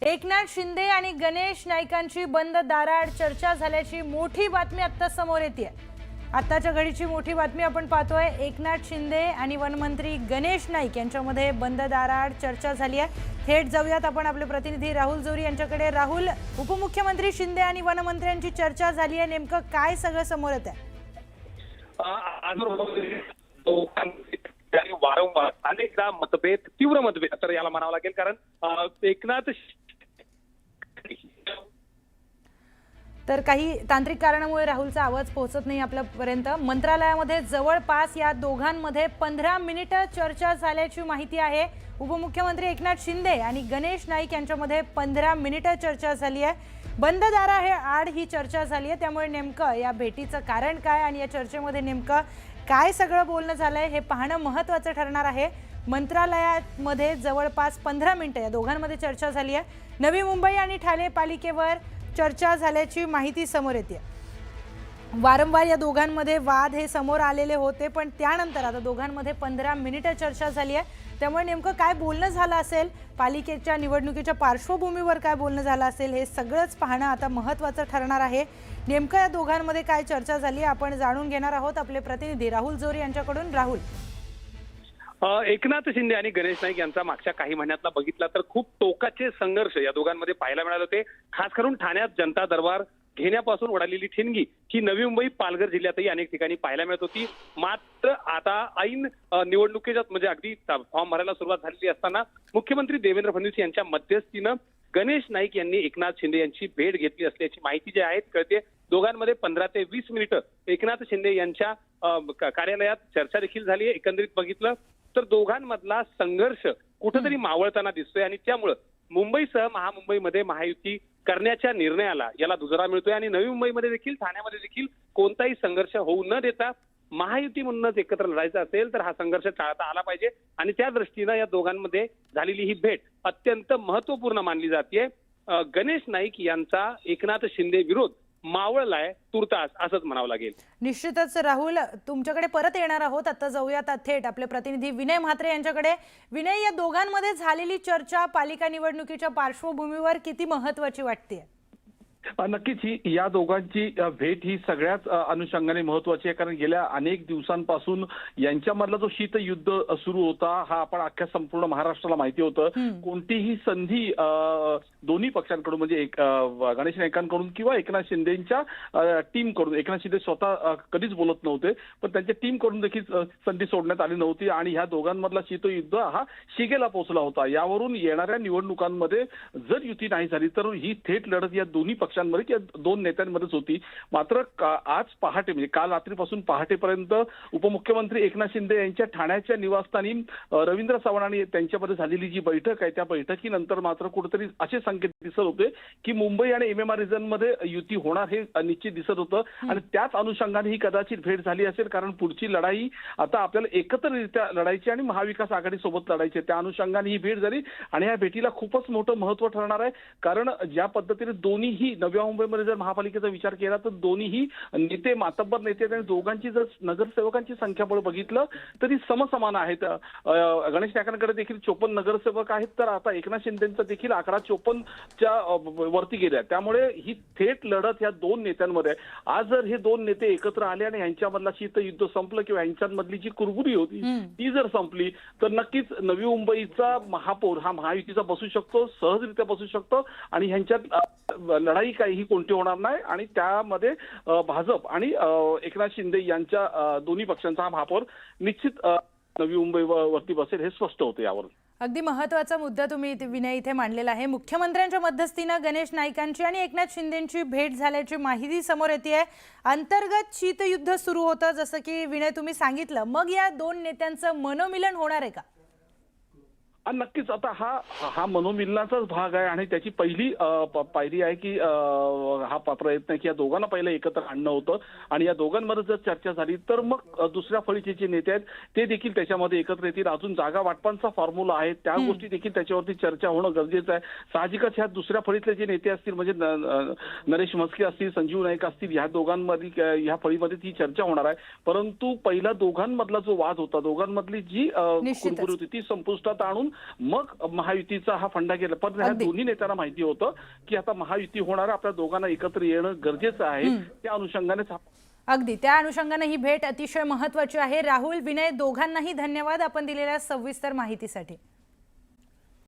एकनाथ शिंदे आणि गणेश नाईकांची बंद दाराआड चर्चा झाल्याची मोठी बातमी आता समोर येते। आताच्या घडीची मोठी बातमी आपण पाहतोय। एकनाथ शिंदे आणि वनमंत्री गणेश नाईक यांच्यामध्ये बंद दाराआड चर्चा झाली आहे। थेट जाऊयात आपण आपले प्रतिनिधी राहुल जोरी यांच्याकडे। राहुल, उपमुख्यमंत्री शिंदे आणि वनमंत्र्यांची चर्चा झाली आहे, नेमकं काय सगळं समोर येत आहे? वारंवार अनेकदा मतभेद, तीव्र मतभेद तर याला म्हणावं लागेल, कारण एकनाथ तर काही तांत्रिक कारणामुळे राहुलचा आवाज पोहोचत नाही आपल्यापर्यंत। मंत्रालयामध्ये जवळपास या दोघांमध्ये 15 मिनिटं चर्चा झाल्याची माहिती आहे। उपमुख्यमंत्री एकनाथ शिंदे आणि गणेश नाईक यांच्यामध्ये 15 मिनिटं चर्चा झाली आहे। बंद दाराआड ही चर्चा झाली आहे, त्यामुळे नेमकं या भेटीचं कारण काय आणि या चर्चेमध्ये नेमकं काय सगळं बोलणं झालंय हे पाहणं महत्त्वाचं ठरणार आहे। मंत्रालयामध्ये जवळपास 15 मिनिटं या दोघांमध्ये चर्चा झाली आहे। नवी मुंबई आणि ठाणे पालिकेवर चर्चा झाल्याची माहिती समोर येते। वारंवार या दोघांमध्ये वाद हे समोर आलेले होते, पण त्यानंतर आता दोघांमध्ये 15 मिनिटं चर्चा झाली आहे। त्यामुळे नेमकं काय बोलणं झालं असेल, पालिकेच्या निवडणुकीच्या पार्श्वभूमीवर काय बोलणं झालं असेल, हे सगळंच पाहणं आता महत्त्वाचं ठरणार आहे। नेमकं या दोघांमध्ये काय चर्चा झाली आपण जाणून घेणार आहोत आपले प्रतिनिधी राहुल जोरी यांच्याकडून। राहुल, एकनाथ शिंदे आणि गणेश नाईक यांचा मागच्या काही महिन्यातला बघितला तर खूप टोकाचे संघर्ष या दोघांमध्ये पाहायला मिळाले होते। खास करून ठाण्यात जनता दरबार घेण्यापासून उडालेली ठिणगी ही नवी मुंबई, पालघर जिल्ह्यातही अनेक ठिकाणी पाहायला मिळत होती। मात्र आता ऐन निवडणुकीच्या म्हणजे अगदी फॉर्म भरायला सुरुवात झालेली असताना मुख्यमंत्री देवेंद्र फडणवीस यांच्या मध्यस्थीनं गणेश नाईक यांनी एकनाथ शिंदे यांची भेट घेतली असल्याची माहिती जी आहे कळते। दोघांमध्ये 15 ते 20 मिनिटं एकनाथ शिंदे यांच्या कार्यालयात चर्चा देखील झाली आहे। एकंदरीत बघितलं तर दोघांमधला संघर्ष कुठेतरी मावळताना दिसतोय आणि त्यामुळे मुंबईसह महामुंबईमध्ये महायुती करण्याच्या निर्णयाला याला दुजोरा मिळतोय आणि नवी मुंबईमध्ये देखील, ठाण्यामध्ये देखील कोणताही संघर्ष होऊ न देता महायुती म्हणूनच एकत्र लढायचं असेल तर हा संघर्ष टाळता आला पाहिजे आणि त्या दृष्टीनं या दोघांमध्ये झालेली ही भेट अत्यंत महत्वपूर्ण मानली जाते। गणेश नाईक यांचा एकनाथ शिंदे विरोध मावळलाय तुर्तास असंच म्हणावं लागेल। निश्चितच राहुल, तुमच्याकडे परत येणार आहोत। आता जाऊयात थेट आपले प्रतिनिधी विनय म्हात्रे यांच्याकडे। विनय, या दोघांमध्ये झालेली चर्चा पालिका निवडणुकीच्या पार्श्वभूमीवर किती महत्त्वाची वाटते? नक्कीच ही या दोघांची भेट ही सगळ्याच अनुषंगाने महत्वाची आहे, कारण गेल्या अनेक दिवसांपासून यांच्यामधला जो शीतयुद्ध सुरू होता हा आपण अख्ख्या संपूर्ण महाराष्ट्राला माहिती होतं। कोणतीही संधी दोन्ही पक्षांकडून म्हणजे गणेश नाईकांकडून किंवा एकनाथ शिंदेच्या टीम कडून, एकनाथ शिंदे स्वतः कधीच बोलत नव्हते पण त्यांच्या टीम कडून देखील संधी सोडण्यात आली नव्हती आणि ह्या दोघांमधला शीतयुद्ध हा शिगेला पोहोचला होता। यावरून येणाऱ्या निवडणुकांमध्ये जर युती नाही झाली तर ही थेट लढत या दोन्ही पक्षांमध्ये किंवा दोन नेत्यांमध्येच होती। मात्र आज पहाटे म्हणजे काल रात्रीपासून पहाटेपर्यंत उपमुख्यमंत्री एकनाथ शिंदे यांच्या ठाण्याच्या निवासस्थानी रवींद्र चव्हाण आणि त्यांच्यामध्ये झालेली जी बैठक आहे त्या बैठकीनंतर मात्र कुठेतरी असे संकेत दिसत होते की मुंबई आणि एमएमआर रिजन मध्ये युती होणार हे निश्चित दिसत होतं आणि त्याच अनुषंगाने ही कदाचित भेट झाली असेल, कारण पुढची लढाई आता आपल्याला एकत्ररित्या लढायची आणि महाविकास आघाडी सोबत लढायची। त्या अनुषंगाने ही भेट झाली आणि या भेटीला खूपच मोठं महत्व ठरणार आहे, कारण ज्या पद्धतीने दोन्हीही नव्या मुंबईमध्ये जर महापालिकेचा विचार केला तर दोन्हीही नेते मातब्बर नेते आणि दोघांची जर नगरसेवकांची संख्याबळ बघितलं तरी समसमान आहेत। गणेश नाईकांकडे देखील 54 नगरसेवक आहेत, तर आता एकनाथ शिंदेचा देखील आकडा 54च्या वरती गेल्या। त्यामुळे ही थेट लढत या दोन नेत्यांमध्ये आज जर हे दोन नेते एकत्र आले आणि यांच्यामधला शीतयुद्ध संपलं किंवा यांच्यामधली जी कुरबुरी होती ती जर संपली तर नक्कीच नवी मुंबईचा महापौर हा महायुतीचा बसू शकतो, सहजरित्या बसू शकतो आणि ह्यांच्यात लढाई काही कोणती होणार नाही आणि त्यामध्ये भाजप आणि एकनाथ शिंदे यांच्या दोन्ही पक्षांचा हा महापौर निश्चित नवी मुंबईवरती बसेल हे स्पष्ट होते। यावरून अगदी महत्त्वाचा मुद्दा तुम्ही विनय इथे मांडलेला आहे। मुख्यमंत्र्यांच्या मध्यस्थीनं गणेश नाईकांची आणि एकनाथ शिंदेंची भेट झाल्याची माहिती समोर येते आहे। अंतर्गत शीतयुद्ध सुरू होतं जसं की विनय तुम्ही सांगितलं, मग या दोन नेत्यांचं मनोमिलन होणार आहे का? नक्कीच आता हा मनोमिलनाचाच भाग आहे आणि त्याची पहिली पायरी आहे की हा प्रयत्न की या दोघांना पहिलं एकत्र आणणं होतं आणि या दोघांमध्ये जर चर्चा झाली तर मग दुसऱ्या फळीचे जे नेते आहेत ते देखील त्याच्यामध्ये एकत्र येतील। अजून जागा वाटपांचा फॉर्म्युला आहे, त्या गोष्टी देखील त्याच्यावरती चर्चा होणं गरजेचं आहे। साहजिकच ह्या दुसऱ्या फळीतले जे नेते असतील म्हणजे नरेश म्हस्के असतील, संजीव नाईक असतील, ह्या दोघांमध्ये ह्या फळीमध्ये ती चर्चा होणार आहे। परंतु पहिला दोघांमधला जो वाद होता, दोघांमधली जी कुरबुरी होती ती संपुष्टात आणून मग महायुतीचा हा फंडा गेला. पण ह्या अगदी. दोन्ही नेत्यांना माहिती होतं की आता महायुती होणार, आपल्या दोघांना एकत्र येणं गरजेचं आहे. त्या अनुषंगानेच अगदी त्या अनुषंगाने ही भेट अतिशय महत्त्वाची आहे. राहुल, विनय दोघांनाही धन्यवाद आपण दिलेल्या सविस्तर माहितीसाठी.